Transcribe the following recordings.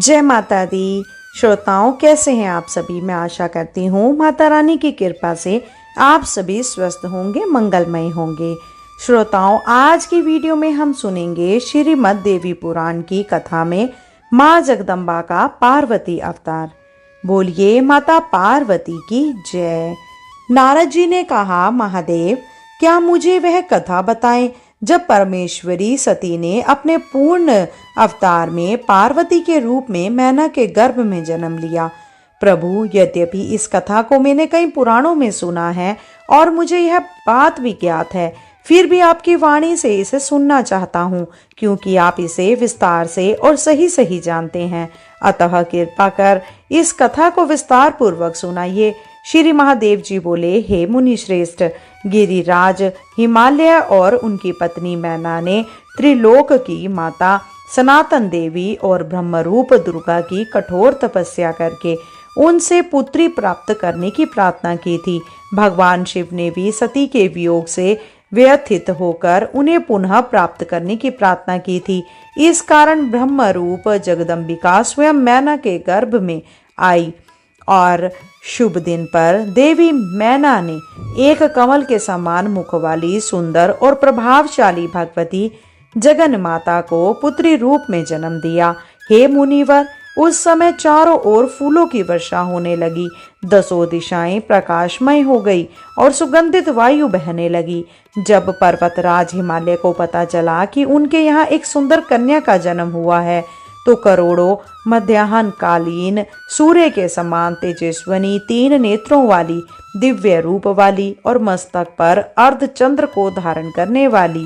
जय माता दी। श्रोताओं, कैसे हैं आप सभी। मैं आशा करती हूँ माता रानी की कृपा से आप सभी स्वस्थ होंगे, मंगलमय होंगे। श्रोताओं, आज की वीडियो में हम सुनेंगे श्रीमद् देवी पुराण की कथा में माँ जगदम्बा का पार्वती अवतार। बोलिए माता पार्वती की जय। नारद जी ने कहा, महादेव, क्या मुझे वह कथा बताएं जब परमेश्वरी सती ने अपने पूर्ण अवतार में पार्वती के रूप में मैना के गर्भ में जन्म लिया। प्रभु, यद्यपि इस कथा को मैंने कई पुराणों में सुना है और मुझे यह बात भी ज्ञात है, फिर भी आपकी वाणी से इसे सुनना चाहता हूँ, क्योंकि आप इसे विस्तार से और सही सही जानते हैं। अतः कृपा कर इस कथा को विस्तार पूर्वक सुनाइए। श्री महादेव जी बोले, हे मुनि श्रेष्ठ, गिरिराज हिमालय और उनकी पत्नी मैना ने त्रिलोक की माता सनातन देवी और ब्रह्मरूप दुर्गा की कठोर तपस्या करके उनसे पुत्री प्राप्त करने की प्रार्थना की थी। भगवान शिव ने भी सती के वियोग से व्यथित होकर उन्हें पुनः प्राप्त करने की प्रार्थना की थी। इस कारण ब्रह्मरूप जगदम्बिका स्वयं मैना के गर्भ में आई और शुभ दिन पर देवी मैना ने एक कमल के समान मुख वाली सुंदर और प्रभावशाली भगवती जगन माता को पुत्री रूप में जन्म दिया। हे मुनिवर, उस समय चारों ओर फूलों की वर्षा होने लगी, दसों दिशाएं प्रकाशमय हो गई और सुगंधित वायु बहने लगी। जब पर्वतराज हिमालय को पता चला कि उनके यहाँ एक सुंदर कन्या का जन्म हुआ है, तो करोड़ों मध्याह्न कालीन सूर्य के समान तेजस्वनी, 3 नेत्रों वाली, दिव्य रूप वाली और मस्तक पर अर्धचंद्र को धारण करने वाली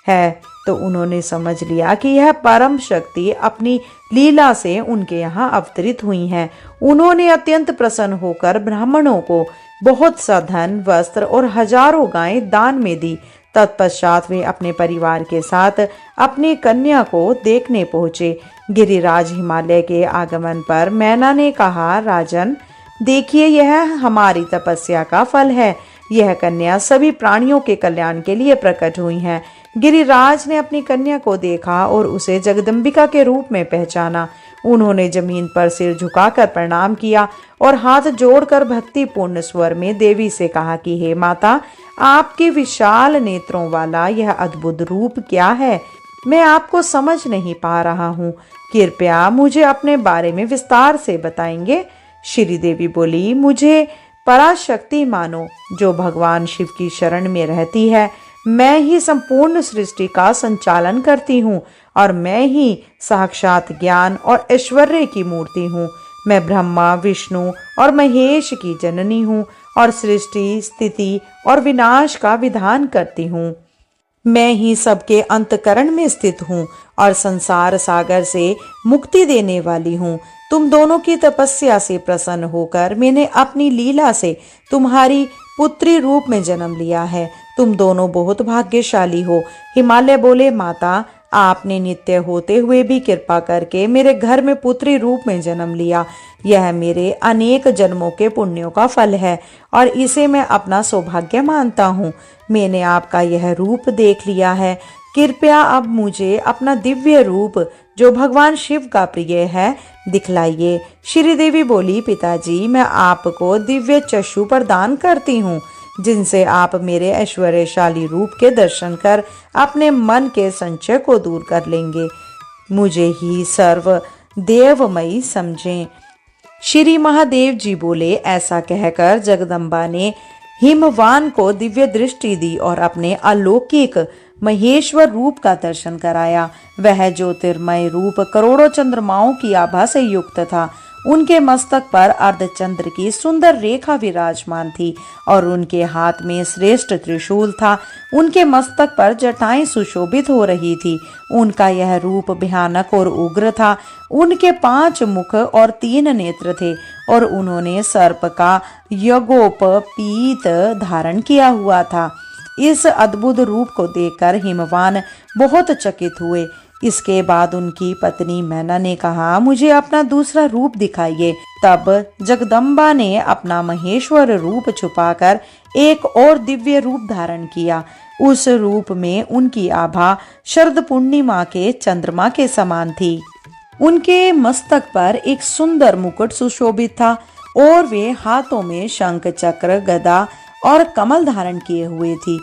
है, तो उन्होंने समझ लिया कि यह परम शक्ति अपनी लीला से उनके यहाँ अवतरित हुई हैं। उन्होंने अत्यंत प्रसन्न होकर ब्राह्मणों को बहुत सा धन, वस्त्र और हजारों गायें दान में दी। तत्पश्चात वे अपने परिवार के साथ अपनी कन्या को देखने पहुंचे। गिरिराज हिमालय के आगमन पर मैना ने कहा, राजन, देखिए, यह हमारी तपस्या का फल है। यह कन्या सभी प्राणियों के कल्याण के लिए प्रकट हुई है। गिरिराज ने अपनी कन्या को देखा और उसे जगदम्बिका के रूप में पहचाना। उन्होंने जमीन पर सिर झुकाकर प्रणाम किया और हाथ जोड़कर भक्तिपूर्ण स्वर में देवी से कहा कि हे माता, आपके विशाल नेत्रों वाला यह अद्भुत रूप क्या है? मैं आपको समझ नहीं पा रहा हूँ। कृपया मुझे अपने बारे में विस्तार से बताएंगे। श्री देवी बोली, मुझे पराशक्ति मानो, जो भगवान शिव की शरण में रहती है। मैं ही संपूर्ण सृष्टि का संचालन करती हूँ और मैं ही साक्षात ज्ञान और ऐश्वर्य की मूर्ति हूँ। मैं ब्रह्मा, विष्णु और महेश की जननी हूँ और सृष्टि, स्थिति और विनाश का विधान करती हूँ। मैं ही सबके अंतकरण में स्थित हूँ और संसार सागर से मुक्ति देने वाली हूँ। तुम दोनों की तपस्या से प्रसन्न होकर मैंने अपनी लीला से तुम्हारी पुत्री रूप में जन्म लिया है। तुम दोनों बहुत भाग्यशाली हो। हिमालय बोले, माता, आपने नित्य होते हुए भी कृपा करके मेरे घर में पुत्री रूप में जन्म लिया। यह मेरे अनेक जन्मों के पुण्यों का फल है और इसे मैं अपना सौभाग्य मानता हूँ। मैंने आपका यह रूप देख लिया है। कृपया अब मुझे अपना दिव्य रूप, जो भगवान शिव का प्रिय है, दिखलाइए। श्री देवी बोली, पिताजी, मैं आपको दिव्य चक्षु प्रदान करती हूँ, जिनसे आप मेरे ऐश्वर्यशाली रूप के दर्शन कर अपने मन के संचय को दूर कर लेंगे। मुझे ही सर्व देवमयी समझें। श्री महादेव जी बोले, ऐसा कहकर जगदम्बा ने हिमवान को दिव्य दृष्टि दी और अपने अलौकिक महेश्वर रूप का दर्शन कराया। वह ज्योतिर्मय रूप करोड़ों चंद्रमाओं की आभा से युक्त था। उनके मस्तक पर अर्धचंद्र की सुंदर रेखा विराजमान थी और उनके हाथ में श्रेष्ठ त्रिशूल था। उनके मस्तक पर जटाएं सुशोभित हो रही थी। उनका यह रूप भयानक और उग्र था। उनके 5 मुख और 3 नेत्र थे और उन्होंने सर्प का यज्ञोपवीत धारण किया हुआ था। इस अद्भुत रूप को देखकर हिमवान बहुत चकित हुए। इसके बाद उनकी पत्नी मैना ने कहा, मुझे अपना दूसरा रूप दिखाइए। तब जगदम्बा ने अपना महेश्वर रूप छुपाकर एक और दिव्य रूप धारण किया। उस रूप में उनकी आभा शरद पूर्णिमा के चंद्रमा के समान थी। उनके मस्तक पर एक सुंदर मुकुट सुशोभित था और वे हाथों में शंख चक्र गदा और कमल धारण किए हुए थी।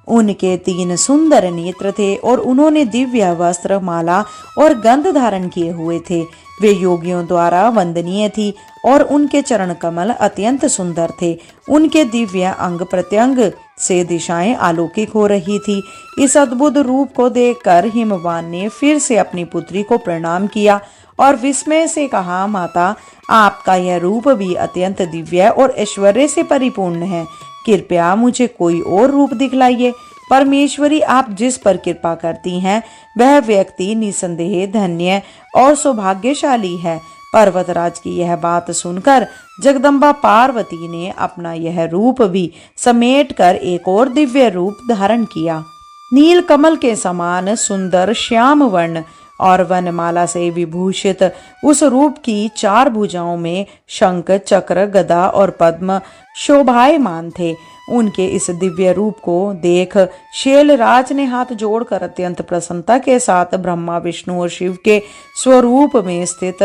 उनके 3 सुंदर नेत्र थे और उन्होंने दिव्य वस्त्र माला और गंध धारण किए हुए थे। वे योगियों द्वारा वंदनीय थी और उनके चरण कमल अत्यंत सुंदर थे। उनके दिव्य अंग प्रत्यंग से दिशाएं अलौकिक हो रही थी। इस अद्भुत रूप को देखकर हिमवान ने फिर से अपनी पुत्री को प्रणाम किया और विस्मय से कहा, माता, आपका यह रूप भी अत्यंत दिव्य और ऐश्वर्य से परिपूर्ण है। कृपया मुझे कोई और रूप दिखलाइए। परमेश्वरी, आप जिस पर कृपा करती हैं वह व्यक्ति निसंदेह धन्य और सौभाग्यशाली है। पर्वतराज की यह बात सुनकर जगदम्बा पार्वती ने अपना यह रूप भी समेटकर एक और दिव्य रूप धारण किया। नील कमल के समान सुंदर श्याम वर्ण और वनमाला से विभूषित उस रूप की 4 भुजाओं में शंख चक्र गदा और पद्म शोभायमान थे। उनके इस दिव्य रूप को देख शैलराज ने हाथ जोड़कर अत्यंत प्रसन्नता के साथ ब्रह्मा विष्णु और शिव के स्वरूप में स्थित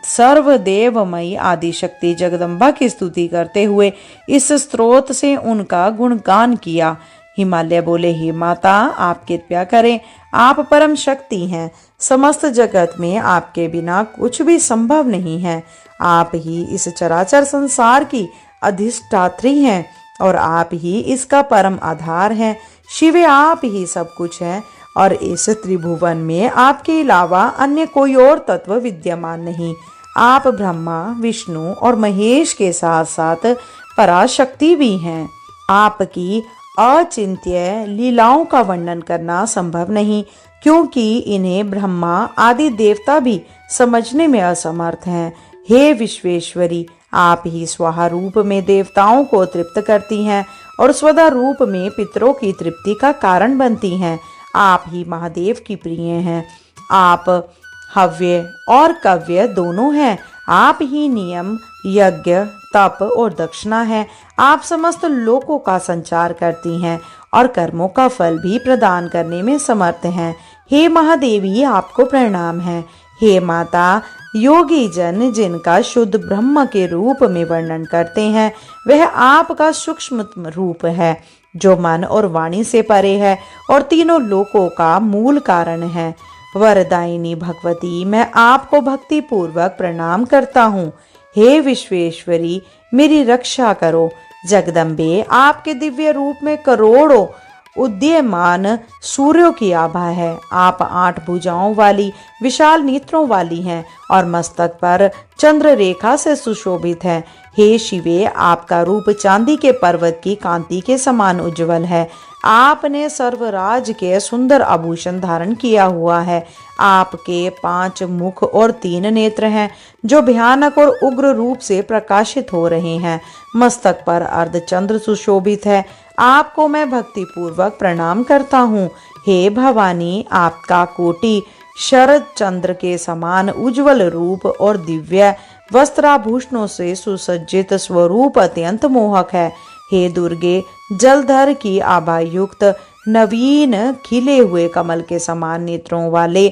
सर्वदेवमयी आदिशक्ति जगदम्बा की स्तुति करते हुए इस स्तोत्र से उनका गुणगान किया। हिमालय बोले, हे माता, आप कृपया करें, आप परम शक्ति हैं। समस्त जगत में आपके बिना कुछ भी संभव नहीं है। आप ही इस चराचर संसार की अधिष्ठात्री हैं और आप ही इसका परम आधार हैं। शिवे, आप ही सब कुछ हैं और इस त्रिभुवन में आपके अलावा अन्य कोई और तत्व विद्यमान नहीं। आप ब्रह्मा विष्णु और महेश के साथ साथ पराशक्ति भी हैं। आपकी अचिंत्य लीलाओं का वर्णन करना संभव नहीं, क्योंकि इन्हें ब्रह्मा आदि देवता भी समझने में असमर्थ हैं। हे विश्वेश्वरी, आप ही स्वाहा रूप में देवताओं को तृप्त करती हैं और स्वदा रूप में पितरों की तृप्ति का कारण बनती हैं। आप ही महादेव की प्रिय हैं। आप हव्य और कव्य दोनों हैं। आप ही नियम, यज्ञ, तप और दक्षिणा है। आप समस्त लोकों का संचार करती हैं और कर्मों का फल भी प्रदान करने में समर्थ हैं। हे महादेवी, आपको प्रणाम है। हे माता, योगी जन जिनका शुद्ध ब्रह्म के रूप में वर्णन करते हैं वह आपका सूक्ष्म रूप है, जो मन और वाणी से परे है और तीनों लोकों का मूल कारण है। वरदायिनी भगवती, मैं आपको भक्ति पूर्वक प्रणाम करता हूँ। हे विश्वेश्वरी, मेरी रक्षा करो। जगदम्बे, आपके दिव्य रूप में करोड़ों उदीयमान सूर्यों की आभा है। आप 8 भुजाओं वाली विशाल नेत्रों वाली हैं और मस्तक पर चंद्र रेखा से सुशोभित है। हे शिवे, आपका रूप चांदी के पर्वत की कांति के समान उज्जवल है। आपने सर्वराज के सुंदर आभूषण धारण किया हुआ है। आपके 5 मुख और 3 नेत्र हैं, जो भयानक और उग्र रूप से प्रकाशित हो रहे हैं। मस्तक पर अर्धचंद्र सुशोभित है। आपको मैं भक्ति पूर्वक प्रणाम करता हूँ। हे भवानी, आपका कोटि शरद चंद्र के समान उज्जवल रूप और दिव्य वस्त्राभूषणों से सुसज्जित स्वरूप अत्यंत मोहक है। हे दुर्गे, जलधर की आभा युक्त नवीन खिले हुए कमल के समान नेत्रों वाले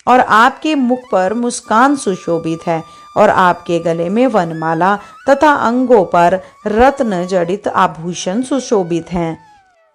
और आपके मुख पर मुस्कान सुशोभित है और आपके गले में वनमाला तथा अंगों पर रत्न जड़ित आभूषण सुशोभित हैं।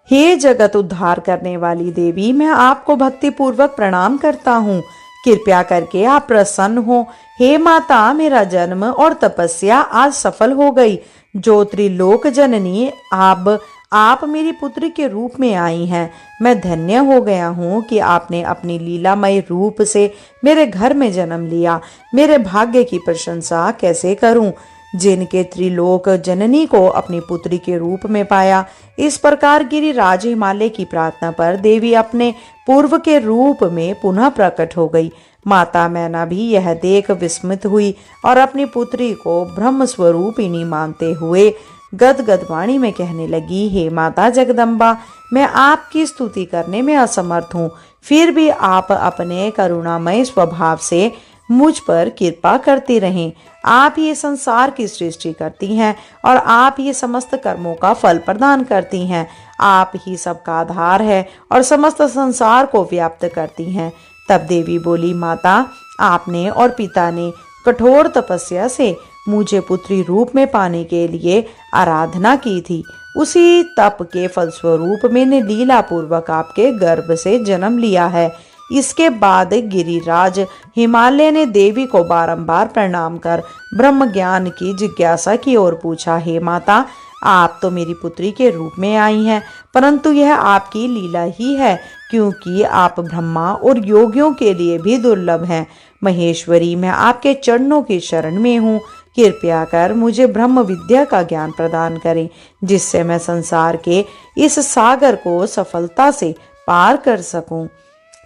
हे जगत उद्धार करने वाली देवी, मैं आपको भक्ति पूर्वक प्रणाम करता हूँ। कृपया करके आप प्रसन्न हो। हे माता, मेरा जन्म और तपस्या आज सफल हो गई। जो त्रिलोक जननी, आप मेरी पुत्री के रूप में आई हैं। मैं धन्य हो गया हूँ कि आपने अपनी लीलामय रूप से मेरे घर में जन्म लिया। मेरे भाग्य की प्रशंसा कैसे करूँ, जिनके त्रिलोक जननी को अपनी पुत्री के रूप में पाया। इस प्रकार गिरिराज हिमालय की प्रार्थना पर देवी अपने पूर्व के रूप में पुनः प्रकट हो गई। माता मैना भी यह देख विस्मित हुई और अपनी पुत्री को ब्रह्म स्वरूपिणी मानते हुए गदगद वाणी में कहने लगी, हे माता जगदम्बा, मैं आपकी स्तुति करने में असमर्थ हूँ, फिर भी आप अपने करुणामय स्वभाव से मुझ पर कृपा करती रहें। आप ही संसार की सृष्टि करती हैं और आप ही समस्त कर्मों का फल प्रदान करती हैं। आप ही सबका आधार है और समस्त संसार को व्याप्त करती हैं। तब देवी बोली, माता, आपने और पिता ने कठोर तपस्या से मुझे पुत्री रूप में पाने के लिए आराधना की थी। उसी तप के फलस्वरूप मैंने लीला पूर्वक आपके गर्भ से जन्म लिया है। इसके बाद गिरिराज हिमालय ने देवी को बारंबार प्रणाम कर ब्रह्म ज्ञान की जिज्ञासा की और पूछा, हे माता, आप तो मेरी पुत्री के रूप में आई हैं, परंतु यह आपकी लीला ही है, क्योंकि आप ब्रह्मा और योगियों के लिए भी दुर्लभ हैं। महेश्वरी, मैं आपके चरणों की शरण में हूँ। कृपया कर मुझे ब्रह्म विद्या का ज्ञान प्रदान करें, जिससे मैं संसार के इस सागर को सफलता से पार कर सकूं।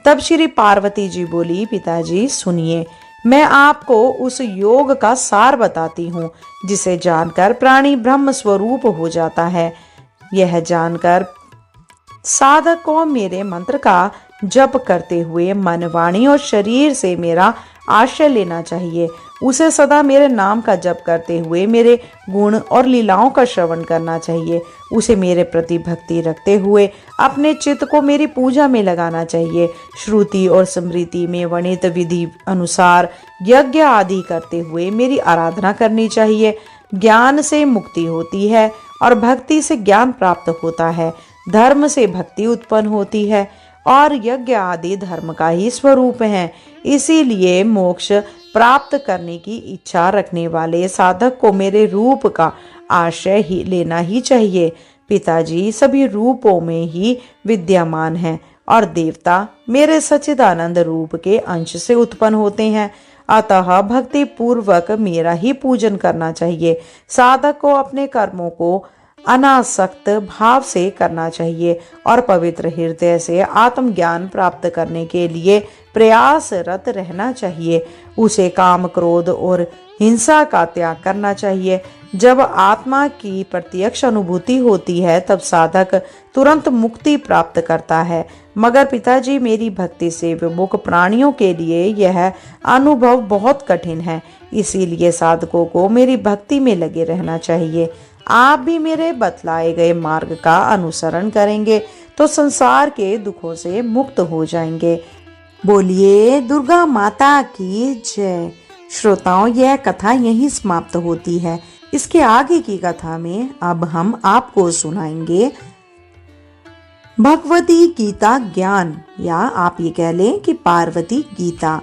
तब श्री पार्वती जी बोली, पिताजी सुनिए, मैं आपको उस योग का सार बताती हूँ जिसे जानकर प्राणी ब्रह्म स्वरूप हो जाता है। यह जानकर साधक को मेरे मंत्र का जप करते हुए मन, वाणी और शरीर से मेरा आश्रय लेना चाहिए। उसे सदा मेरे नाम का जप करते हुए मेरे गुण और लीलाओं का श्रवण करना चाहिए। उसे मेरे प्रति भक्ति रखते हुए अपने चित्त को मेरी पूजा में लगाना चाहिए। श्रुति और स्मृति में वर्णित विधि अनुसार यज्ञ आदि करते हुए मेरी आराधना करनी चाहिए। ज्ञान से मुक्ति होती है और भक्ति से ज्ञान प्राप्त होता है। धर्म से भक्ति उत्पन्न होती है और यज्ञ आदि धर्म का ही स्वरूप है। इसीलिए मोक्ष प्राप्त करने की इच्छा रखने वाले साधक को मेरे रूप का आश्रय ही लेना ही चाहिए। पिताजी सभी रूपों में ही विद्यमान हैं और देवता मेरे सच्चिदानंद रूप के अंश से उत्पन्न होते हैं। अतः भक्ति पूर्वक मेरा ही पूजन करना चाहिए। साधक को अपने कर्मों को अनासक्त भाव से करना चाहिए और पवित्र हृदय से आत्मज्ञान प्राप्त करने के लिए प्रयासरत रहना चाहिए। उसे काम, क्रोध और हिंसा का त्याग करना चाहिए। जब आत्मा की प्रत्यक्ष अनुभूति होती है तब साधक तुरंत मुक्ति प्राप्त करता है। मगर पिताजी, मेरी भक्ति से विमुख प्राणियों के लिए यह अनुभव बहुत कठिन है। इसीलिए साधकों को मेरी भक्ति में लगे रहना चाहिए। आप भी मेरे बतलाए गए मार्ग का अनुसरण करेंगे तो संसार के दुखों से मुक्त हो जाएंगे। बोलिए दुर्गा माता की जय। श्रोताओं, यह कथा यहीं समाप्त होती है। इसके आगे की कथा में अब हम आपको सुनाएंगे भगवती गीता ज्ञान, या आप ये कह लें कि पार्वती गीता।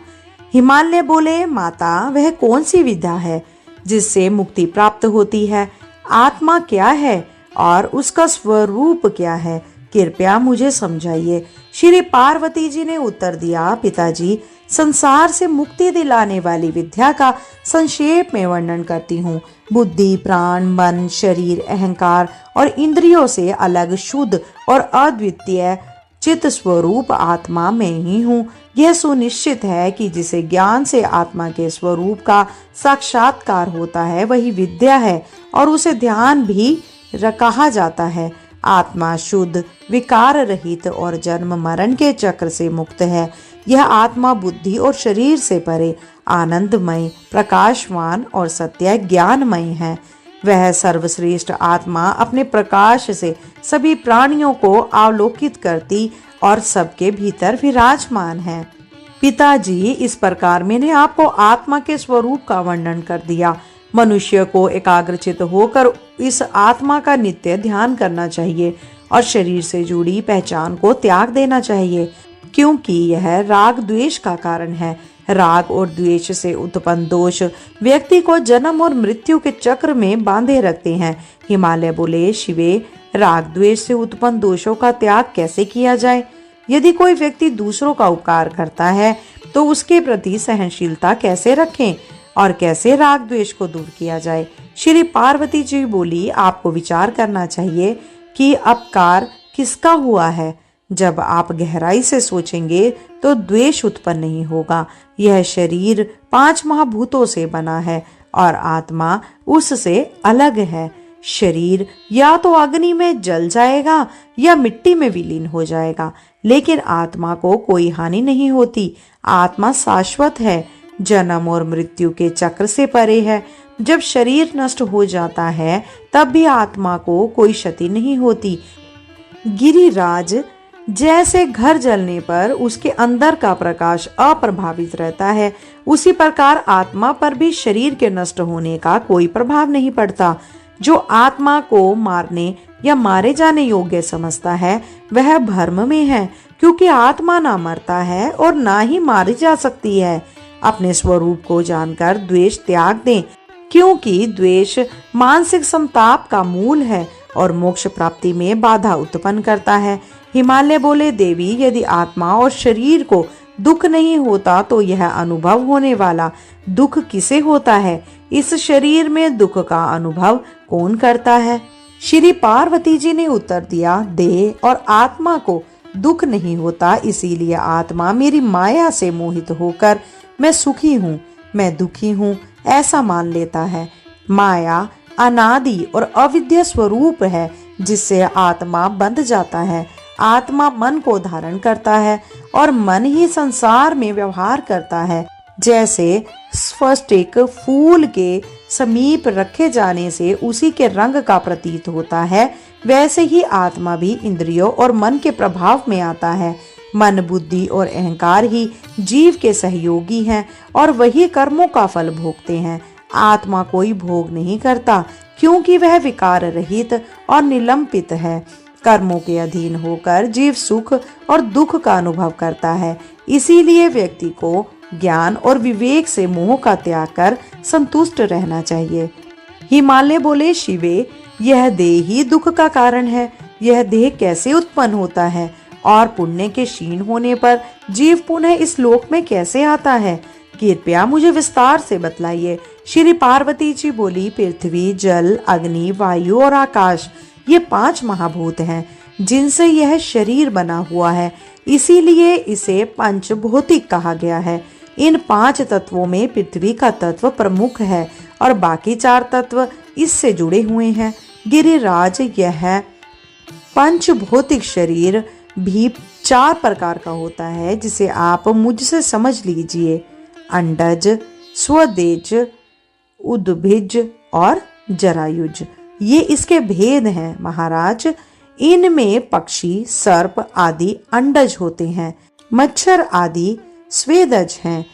हिमालय बोले, माता, वह कौन सी विद्या है जिससे मुक्ति प्राप्त होती है? आत्मा क्या है और उसका स्वरूप क्या है? कृपया मुझे समझाइए। श्री पार्वती जी ने उत्तर दिया, पिताजी, संसार से मुक्ति दिलाने वाली विद्या का संक्षेप में वर्णन करती हूँ। बुद्धि, प्राण, मन, शरीर, अहंकार और इंद्रियों से अलग शुद्ध और अद्वितीय चित्त स्वरूप आत्मा में ही हूँ। यह सुनिश्चित है कि जिसे ज्ञान से आत्मा के स्वरूप का साक्षात्कार होता है वही विद्या है और उसे ध्यान भी कहा जाता है। आत्मा शुद्ध, विकार रहित और जन्म मरण के चक्र से मुक्त है। यह आत्मा बुद्धि और शरीर से परे आनंदमय, प्रकाशवान और सत्य ज्ञानमय है। वह सर्वश्रेष्ठ आत्मा अपने प्रकाश से सभी प्राणियों को अवलोकित करती और सबके भीतर विराजमान है। पिताजी, इस प्रकार मैंने आपको आत्मा के स्वरूप का वर्णन कर दिया। मनुष्य को एकाग्रचित होकर इस आत्मा का नित्य ध्यान करना चाहिए और शरीर से जुड़ी पहचान को त्याग देना चाहिए, क्योंकि यह राग द्वेष का कारण है। राग और द्वेष से उत्पन्न दोष व्यक्ति को जन्म और मृत्यु के चक्र में बांधे रखते हैं। हिमालय बोले, शिवे, राग द्वेष से उत्पन्न दोषों का त्याग कैसे किया जाए? यदि कोई व्यक्ति दूसरों का उपकार करता है तो उसके प्रति सहनशीलता कैसे रखें और कैसे राग द्वेष को दूर किया जाए? श्री पार्वती जी बोली, आपको विचार करना चाहिए कि अपकार किसका हुआ है। जब आप गहराई से सोचेंगे तो द्वेष उत्पन्न नहीं होगा। यह शरीर 5 महाभूतों से बना है और आत्मा उससे अलग है। शरीर या तो अग्नि में जल जाएगा या मिट्टी में विलीन हो जाएगा, लेकिन आत्मा को कोई हानि नहीं होती। आत्मा शाश्वत है, जन्म और मृत्यु के चक्र से परे है। जब शरीर नष्ट हो जाता है तब भी आत्मा को कोई क्षति नहीं होती। गिरिराज जैसे घर जलने पर उसके अंदर का प्रकाश अप्रभावित रहता है, उसी प्रकार आत्मा पर भी शरीर के नष्ट होने का कोई प्रभाव नहीं पड़ता। जो आत्मा को मारने या मारे जाने योग्य समझता है वह भ्रम में है, क्योंकि आत्मा ना मरता है और ना ही मारी जा सकती है। अपने स्वरूप को जानकर द्वेष त्याग दें, क्योंकि द्वेष मानसिक संताप का मूल है और मोक्ष प्राप्ति में बाधा उत्पन्न करता है। हिमालय बोले, देवी यदि आत्मा और शरीर को दुख नहीं होता तो यह अनुभव होने वाला दुख किसे होता है? इस शरीर में दुख का अनुभव कौन करता है? श्री पार्वती जी ने उत्तर दिया, देह और आत्मा को दुख नहीं होता, इसीलिए आत्मा मेरी माया से मोहित होकर मैं सुखी हूँ, मैं दुखी हूँ ऐसा मान लेता है। माया अनादि और अविद्या स्वरूप है, जिससे आत्मा बंध जाता है। आत्मा मन को धारण करता है और मन ही संसार में व्यवहार करता है। जैसे स्फटिक फूल के समीप रखे जाने से उसी के रंग का प्रतीत होता है, वैसे ही आत्मा भी इंद्रियों और मन के प्रभाव में आता है। मन, बुद्धि और अहंकार ही जीव के सहयोगी हैं और वही कर्मों का फल भोगते हैं। आत्मा कोई भोग नहीं करता, क्योंकि वह विकार रहित और निलंबित है। कर्मों के अधीन होकर जीव सुख और दुख का अनुभव करता है। इसीलिए व्यक्ति को ज्ञान और विवेक से मोह का त्याग कर संतुष्ट रहना चाहिए। हिमालय बोले, शिवे यह देह ही दुख का कारण है। यह देह कैसे उत्पन्न होता है और पुण्य के क्षीण होने पर जीव पुनः इस लोक में कैसे आता है? कृपया मुझे विस्तार से बतलाइए। श्री पार्वती जी बोली, पृथ्वी, जल, अग्नि, वायु और आकाश ये 5 महाभूत हैं, जिनसे यह शरीर बना हुआ है। इसीलिए इसे पंचभौतिक कहा गया है। इन 5 तत्वों में पृथ्वी का तत्व प्रमुख है और बाकी 4 तत्व इससे जुड़े हुए हैं। गिरिराज, यह पंचभौतिक शरीर भी 4 प्रकार का होता है, जिसे आप मुझसे समझ लीजिए। अंडज, स्वदेज, उद्भिज और जरायुज, ये इसके भेद हैं। महाराज, इनमें पक्षी, सर्प आदि अंडज होते हैं, मच्छर आदि स्वेदज हैं,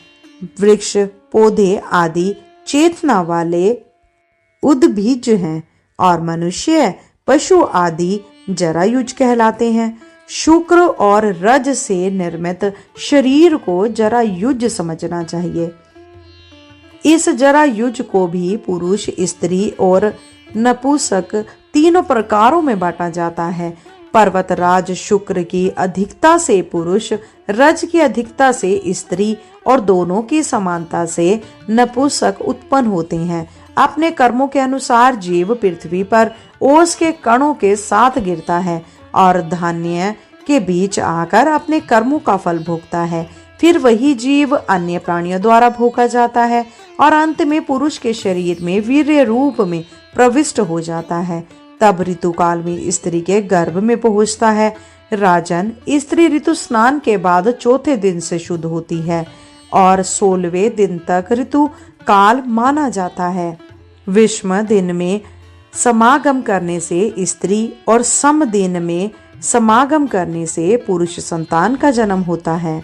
वृक्ष, पौधे आदि चेतना वाले उद्भिज हैं और मनुष्य, पशु आदि जरायुज कहलाते हैं। शुक्र और रज से निर्मित शरीर को जरायुज समझना चाहिए। इस जरायुज को भी पुरुष, स्त्री और नपुंसक तीनों प्रकारों में बांटा जाता है। पर्वतराज शुक्र की अधिकता से पुरुष, रज की अधिकता से स्त्री और दोनों की समानता से नपुंसक उत्पन्न होते हैं। अपने कर्मों के अनुसार जीव पृथ्वी पर ओस के कणों के साथ गिरता है और धान्य के बीच आकर अपने कर्मों का फल भोगता है। फिर वही जीव अन्य प्राणियों द्वारा भोगा जाता है और अंत में पुरुष के शरीर में वीर्य रूप में प्रविष्ट हो जाता है। तब ऋतुकाल में स्त्री के गर्भ में पहुंचता है। राजन, स्त्री ऋतु स्नान के बाद चौथे दिन से शुद्ध होती है और 16वें दिन तक ऋतु काल माना जाता है। विषम दिन में समागम करने से स्त्री और सम दिन में समागम करने से पुरुष संतान का जन्म होता है।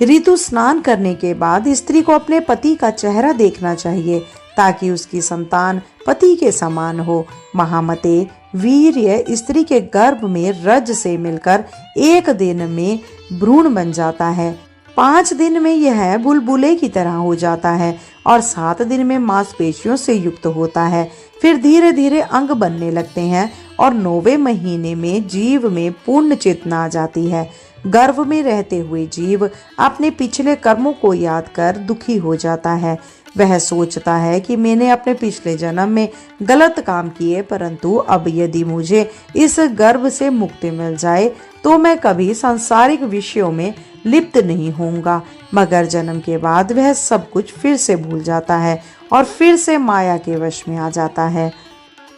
ऋतु स्नान करने के बाद स्त्री को अपने पति का चेहरा देखना चाहिए, ताकि उसकी संतान पति के समान हो। महामते, वीर्य स्त्री के गर्भ में रज से मिलकर 1 दिन में भ्रूण बन जाता है। 5 दिन में यह बुलबुले की तरह हो जाता है और 7 दिन में मांसपेशियों से युक्त होता है। फिर धीरे धीरे अंग बनने लगते हैं और 9वें महीने में जीव में पूर्ण चेतना आ जाती है। गर्भ में रहते हुए जीव अपने पिछले कर्मों को याद कर दुखी हो जाता है। वह सोचता है कि मैंने अपने पिछले जन्म में गलत काम किए, परंतु अब यदि मुझे इस गर्भ से मुक्ति मिल जाए तो मैं कभी सांसारिक विषयों में लिप्त नहीं होऊंगा। मगर जन्म के बाद वह सब कुछ फिर से भूल जाता है और फिर से माया के वश में आ जाता है।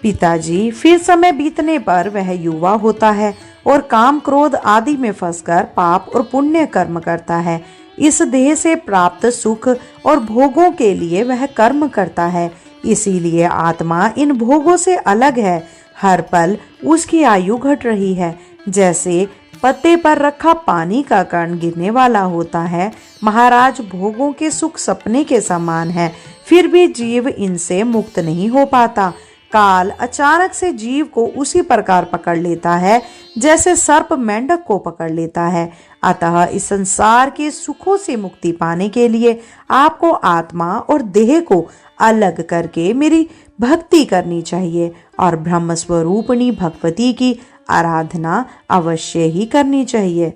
पिताजी, फिर समय बीतने पर वह युवा होता है और काम, क्रोध आदि में फंसकर पाप और पुण्य कर्म करता है। इस देह से प्राप्त सुख और भोगों के लिए वह कर्म करता है। इसीलिए आत्मा इन भोगों से अलग है। हर पल उसकी आयु घट रही है। जैसे पत्ते पर रखा पानी का कण गिरने वाला होता है। महाराज, भोगों के सुख सपने के समान है, फिर भी जीव इनसे मुक्त नहीं हो पाता। काल अचानक से जीव को उसी प्रकार पकड़ लेता है जैसे सर्प मेंढक को पकड़ लेता है। अतः इस संसार के सुखों से मुक्ति पाने के लिए आपको आत्मा और देह को अलग करके मेरी भक्ति करनी चाहिए और ब्रह्म स्वरूपिणी भगवती की आराधना अवश्य ही करनी चाहिए।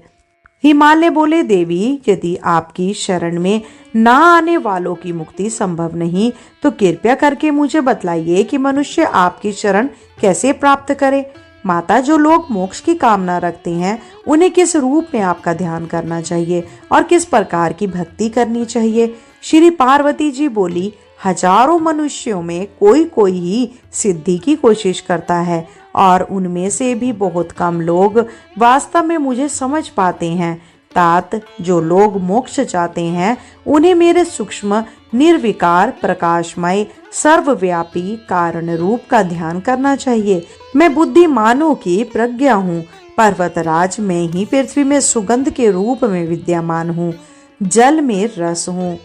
हिमालय बोले, देवी, यदि आपकी शरण में ना आने वालों की मुक्ति संभव नहीं तो कृपया करके मुझे बतलाइए कि मनुष्य आपकी शरण कैसे प्राप्त करे। माता, जो लोग मोक्ष की कामना रखते हैं उन्हें किस रूप में आपका ध्यान करना चाहिए और किस प्रकार की भक्ति करनी चाहिए? श्री पार्वती जी बोली, हजारों मनुष्यों में कोई कोई ही सिद्धि की कोशिश करता है और उनमें से भी बहुत कम लोग वास्तव में मुझे समझ पाते हैं। तात, जो लोग मोक्ष चाहते हैं उन्हें मेरे सूक्ष्म निर्विकार प्रकाशमय सर्वव्यापी कारण रूप का ध्यान करना चाहिए। मैं बुद्धिमानों की प्रज्ञा हूँ। पर्वतराज, मैं ही पृथ्वी में सुगंध के रूप में विद्यमान हूँ, जल में रस हूँ,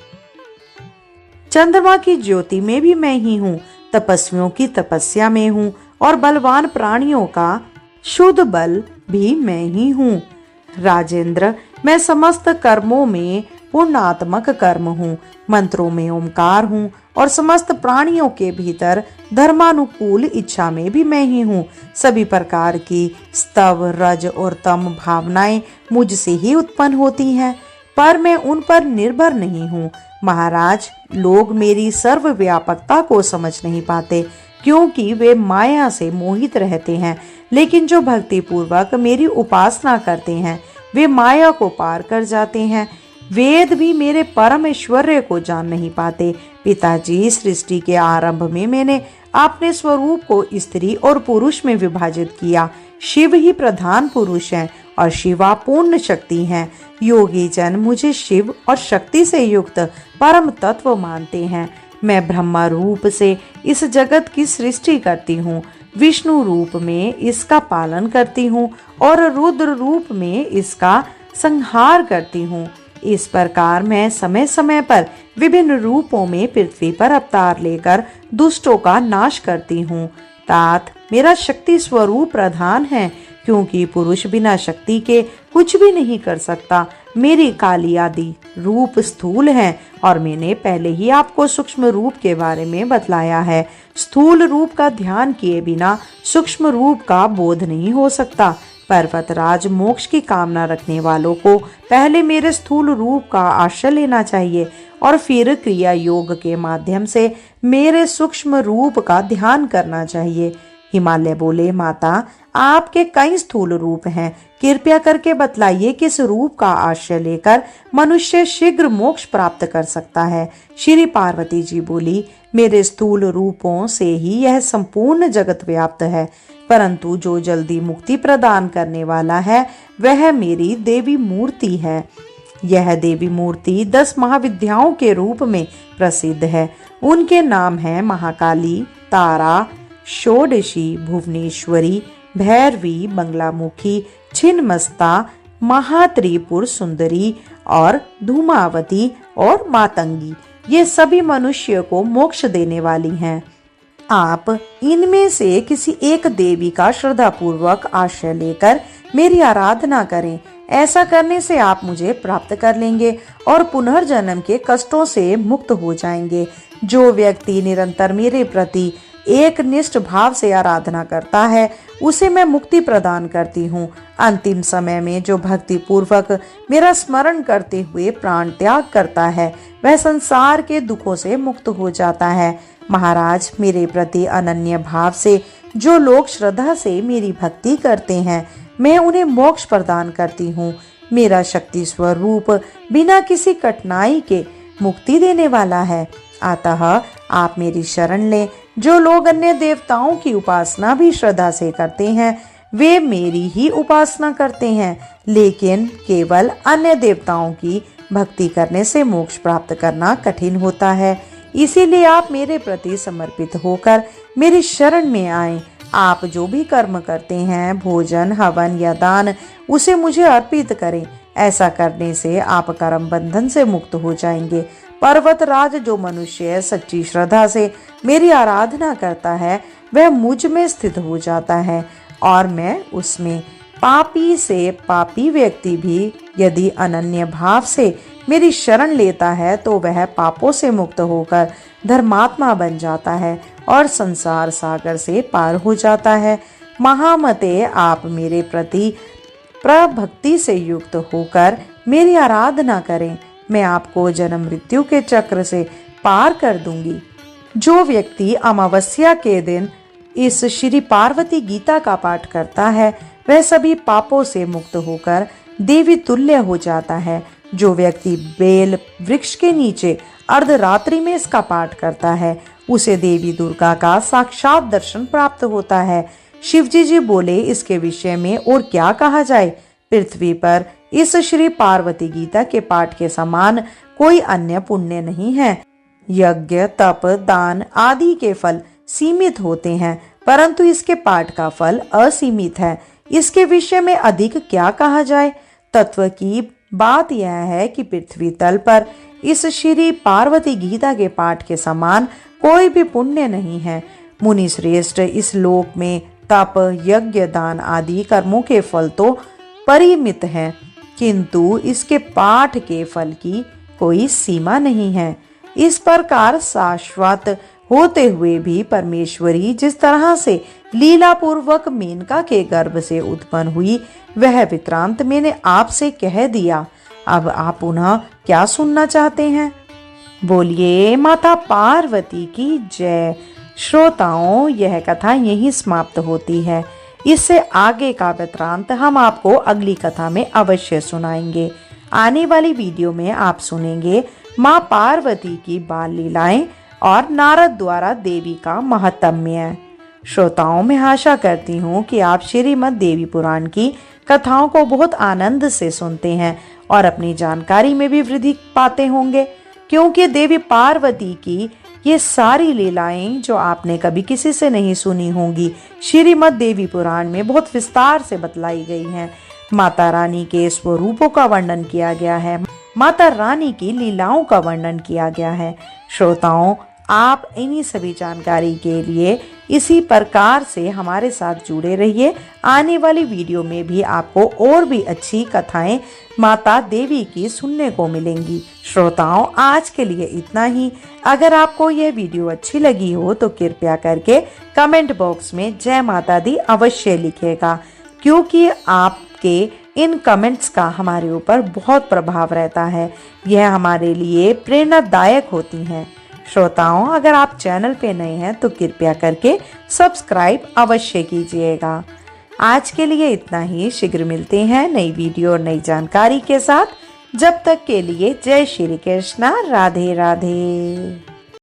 चंद्रमा की ज्योति में भी मैं ही हूँ, तपस्वियों की तपस्या में हूँ और बलवान प्राणियों का शुद्ध बल भी मैं ही हूँ। राजेंद्र, मैं समस्त कर्मों में पूर्णात्मक कर्म हूँ, मंत्रों में ओमकार हूँ और समस्त प्राणियों के भीतर धर्मानुकूल इच्छा में भी मैं ही हूँ। सभी प्रकार की स्तव, रज और तम भावनाएं मुझसे ही उत्पन्न होती हैं, पर मैं उन पर निर्भर नहीं हूँ। महाराज, लोग मेरी सर्वव्यापकता को समझ नहीं पाते क्योंकि वे माया से मोहित रहते हैं, लेकिन जो भक्ति पूर्वक मेरी उपासना करते हैं वे माया को पार कर जाते हैं। वेद भी मेरे परम ऐश्वर्य को जान नहीं पाते। पिताजी, सृष्टि के आरंभ में मैंने अपने स्वरूप को स्त्री और पुरुष में विभाजित किया। शिव ही प्रधान पुरुष हैं और शिवा पूर्ण शक्ति हैं। योगी जन मुझे शिव और शक्ति से युक्त परम तत्व मानते हैं। मैं ब्रह्मा रूप से इस जगत की सृष्टि करती हूँ, विष्णु रूप में इसका पालन करती हूँ और रुद्र रूप में इसका संहार करती हूँ। इस प्रकार मैं समय समय पर विभिन्न रूपों में पृथ्वी पर अवतार लेकर दुष्टों का नाश करती हूँ। तात, मेरा शक्ति स्वरूप प्रधान है क्योंकि पुरुष बिना शक्ति के कुछ भी नहीं कर सकता। मेरी काली आदि रूप स्थूल हैं और मैंने पहले ही आपको सूक्ष्म रूप के बारे में बतलाया है। स्थूल रूप का ध्यान किए बिना सूक्ष्म रूप का बोध नहीं हो सकता। पर्वतराज, मोक्ष की कामना रखने वालों को पहले मेरे स्थूल रूप का आश्रय लेना चाहिए और फिर क्रिया योग के माध्यम से मेरे सूक्ष्म रूप का ध्यान करना चाहिए। हिमालय बोले, माता, आपके कई स्थूल रूप हैं, कृपया करके बतलाइए किस रूप का आश्रय लेकर मनुष्य शीघ्र मोक्ष प्राप्त कर सकता है। श्री पार्वती जी बोली, मेरे स्थूल रूपों से ही यह संपूर्ण जगत व्याप्त है, परंतु जो जल्दी मुक्ति प्रदान करने वाला है वह मेरी देवी मूर्ति है। यह देवी मूर्ति 10 महाविद्याओं के रूप में प्रसिद्ध है। उनके नाम हैं महाकाली, तारा, षोडशी, भुवनेश्वरी, भैरवी, बंगलामुखी, छिन्नमस्ता, महात्रिपुर सुंदरी और धूमावती और मातंगी। ये सभी मनुष्य को मोक्ष देने वाली हैं। आप इनमें से किसी एक देवी का श्रद्धा पूर्वक आश्रय लेकर मेरी आराधना करें। ऐसा करने से आप मुझे प्राप्त कर लेंगे और पुनर्जन्म के कष्टों से मुक्त हो जाएंगे। जो व्यक्ति निरंतर मेरे प्रति एक निष्ठ भाव से आराधना करता है उसे मैं मुक्ति प्रदान करती हूँ। अंतिम समय में जो भक्ति पूर्वक मेरा स्मरण करते हुए प्राण त्याग करता है वह संसार के दुखों से मुक्त हो जाता है। महाराज, मेरे प्रति अनन्य भाव से जो लोग श्रद्धा से मेरी भक्ति करते हैं मैं उन्हें मोक्ष प्रदान करती हूँ। मेरा शक्ति स्वरूप बिना किसी कठिनाई के मुक्ति देने वाला है। अतः आप मेरी शरण लें। जो लोग अन्य देवताओं की उपासना भी श्रद्धा से करते हैं वे मेरी ही उपासना करते हैं, लेकिन केवल अन्य देवताओं की भक्ति करने से मोक्ष प्राप्त करना कठिन होता है। इसीलिए आप मेरे प्रति समर्पित होकर मेरी शरण में आएं। आप जो भी कर्म करते हैं, भोजन, हवन या दान, उसे मुझे अर्पित करें। ऐसा करने से आप कर्म बंधन से मुक्त हो जाएंगे। पर्वतराज, जो मनुष्य सच्ची श्रद्धा से मेरी आराधना करता है वह मुझ में स्थित हो जाता है और मैं उसमें। पापी से पापी व्यक्ति भी यदि अनन्य भाव से मेरी शरण लेता है तो वह पापों से मुक्त होकर धर्मात्मा बन जाता है और संसार सागर से पार हो जाता है। महामते, आप मेरे प्रति प्रभक्ति से युक्त होकर मेरी आराधना करें। मैं आपको जन्म मृत्यु के चक्र से पार कर दूंगी। जो व्यक्ति अमावस्या के दिन इस श्री पार्वती गीता का पाठ करता है वह सभी पापों से मुक्त होकर देवी तुल्य हो जाता है। जो व्यक्ति बेल वृक्ष के नीचे अर्धरात्रि में इसका पाठ करता है उसे देवी दुर्गा का साक्षात दर्शन प्राप्त होता है। शिवजी जी बोले, इसके विषय में और क्या कहा जाए। पृथ्वी पर इस श्री पार्वती गीता के पाठ के समान कोई अन्य पुण्य नहीं है। यज्ञ, तप, दान आदि के फल सीमित होते हैं परंतु इसके पाठ का फल असीमित है। इसके विषय में अधिक क्या कहा जाए। तत्व की बात यह है कि पृथ्वी तल पर इस श्री पार्वती गीता के पाठ के समान कोई भी पुण्य नहीं है। मुनि श्रेष्ठ, इस लोक में तप, यज्ञ, दान आदि कर्मों के फल तो परिमित हैं किंतु इसके पाठ के फल की कोई सीमा नहीं है। इस प्रकार शाश्वत होते हुए भी परमेश्वरी जिस तरह से लीला पूर्वक मेनका के गर्भ से उत्पन्न हुई वह वृत्तांत मैंने आपसे कह दिया। अब आप पुनः क्या सुनना चाहते हैं? बोलिए माता पार्वती की जय। श्रोताओं, यह कथा यहीं समाप्त होती है। इससे आगे का वृत्तांत हम आपको अगली कथा में अवश्य सुनाएंगे। आने वाली वीडियो में आप सुनेंगे माँ पार्वती की बाल लीलाएं और नारद द्वारा देवी का महात्म्य। श्रोताओं, मैं आशा करती हूँ कि आप श्रीमद् देवी पुराण की कथाओं को बहुत आनंद से सुनते हैं और अपनी जानकारी में भी वृद्धि पाते होंगे, क्योंकि देवी पार्वती की ये सारी लीलाएं जो आपने कभी किसी से नहीं सुनी होंगी श्रीमद् देवी पुराण में बहुत विस्तार से बतलाई गई हैं। माता रानी के स्वरूपों का वर्णन किया गया है, माता रानी की लीलाओं का वर्णन किया गया है। श्रोताओं, आप इन्हीं सभी जानकारी के लिए इसी प्रकार से हमारे साथ जुड़े रहिए। आने वाली वीडियो में भी आपको और भी अच्छी कथाएं माता देवी की सुनने को मिलेंगी। श्रोताओं, आज के लिए इतना ही। अगर आपको यह वीडियो अच्छी लगी हो तो कृपया करके कमेंट बॉक्स में जय माता दी अवश्य लिखेगा, क्योंकि आपके इन कमेंट्स का हमारे ऊपर बहुत प्रभाव रहता है। यह हमारे लिए प्रेरणादायक होती हैं। श्रोताओं, अगर आप चैनल पे नए हैं तो कृपया करके सब्सक्राइब अवश्य कीजिएगा। आज के लिए इतना ही। शीघ्र मिलते हैं नई वीडियो और नई जानकारी के साथ। जब तक के लिए जय श्री कृष्णा, राधे राधे।